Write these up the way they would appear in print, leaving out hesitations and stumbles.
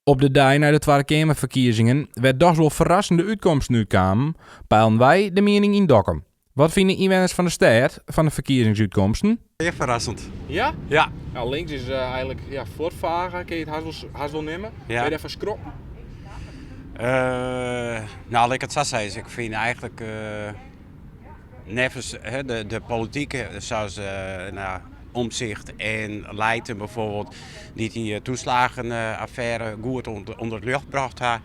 Op de dag na de Tweede Kamerverkiezingen werd toch wel verrassende uitkomsten uitkwamen, peilen wij de mening in Dokkum. Wat vinden inwoners van de stad van de verkiezingsuitkomsten? Heel verrassend. Ja? Ja. Nou, links is eigenlijk voortvaren, kun je het haast wel nemen. Ja. Ben je daarvan schrokken? Nou, laat ik het zo zeggen. Ik vind eigenlijk nevens de politieke, zoals Omtzigt en Leijten bijvoorbeeld, die toeslagenaffaire goed onder het lucht bracht hebben,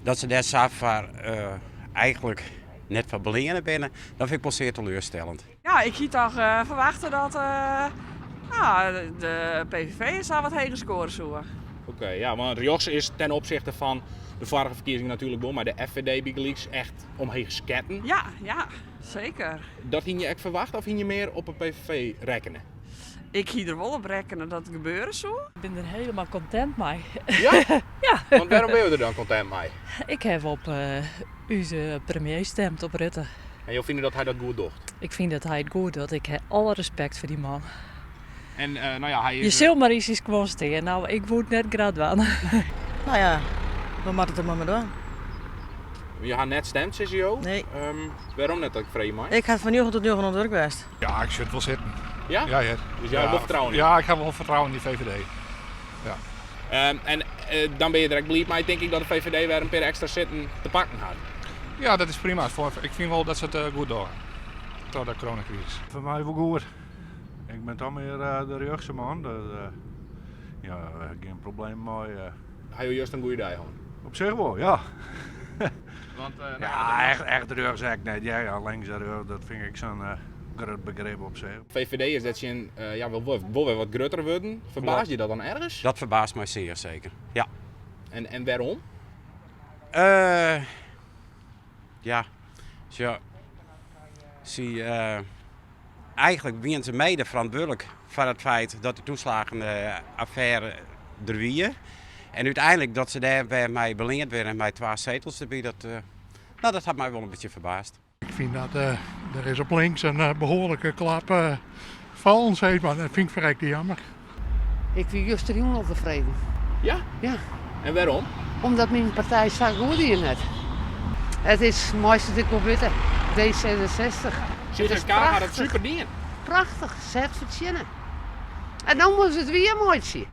dat ze daar zelf eigenlijk net van belingen binnen. Dat vind ik wel zeer teleurstellend. Ja, ik had toch verwachten dat de PVV zou wat heen scoren zoeken. Oké, ja, want Riochs is ten opzichte van de vorige verkiezingen natuurlijk wel, maar de FVD Big Leagues echt omheen sketten. Ja, zeker. Dat ging je echt verwachten of ging je meer op een PVV rekenen? Ik hier er wel op rekenen dat het gebeuren zou. Ik ben er helemaal content mee. Ja? Ja. Want waarom ben je er dan content mee? Ik heb op onze premier gestemd, op Rutte. En je vindt dat hij dat goed doet? Ik vind dat hij het goed doet. Ik heb alle respect voor die man. En nou ja, hij is... Je zult maar eens kwasteren. Nou, ik word net graad aan. Nou ja, we moeten het er maar mee doen. Je had net stemd, zei je ook. Nee. Waarom net dat ik vrij mee? Ik ga van nu tot nu aan het werk geweest. Ja, ik zit wel zitten. Ja? Ja, ja. Dus jij hebt wel vertrouwen in? Ja, ik heb wel vertrouwen in die VVD. Dan ben je direct blij, maar denk ik dat de VVD weer een paar extra zitten te pakken had. Ja, dat is prima. Ik vind wel dat ze het goed doen. Door de coronacrisis. Voor mij wel goed. Ik ben dan meer de rechtse man. Geen probleem mee. Hij wil juist een goede dag gewoon. Op zich wel, ja. Want, echt rug zeg ik net. Ja, links en rug, dat vind ik zo'n groot begrip op zich. VVD is dat je wil weer wat groter worden. Verbaast je dat dan ergens? Dat verbaast mij zeer zeker. Ja. En waarom? Eigenlijk zijn ze mede verantwoordelijk voor het feit dat de toeslagenaffaire er weer. En uiteindelijk dat ze daarbij mij belingerd werden met 2 zetels erbij, dat had mij wel een beetje verbaasd. Ik vind dat er is op links een behoorlijke klap van ons heeft, maar dat vind ik verrekt jammer. Ik vind juist er helemaal tevreden. Ja? Ja. En waarom? Omdat mijn partij zo goed in het. Het is het mooiste dat ik wil weten. D66. CSK gaat het super dingen. Prachtig, zet verzinnen. En dan moet het weer mooi zien.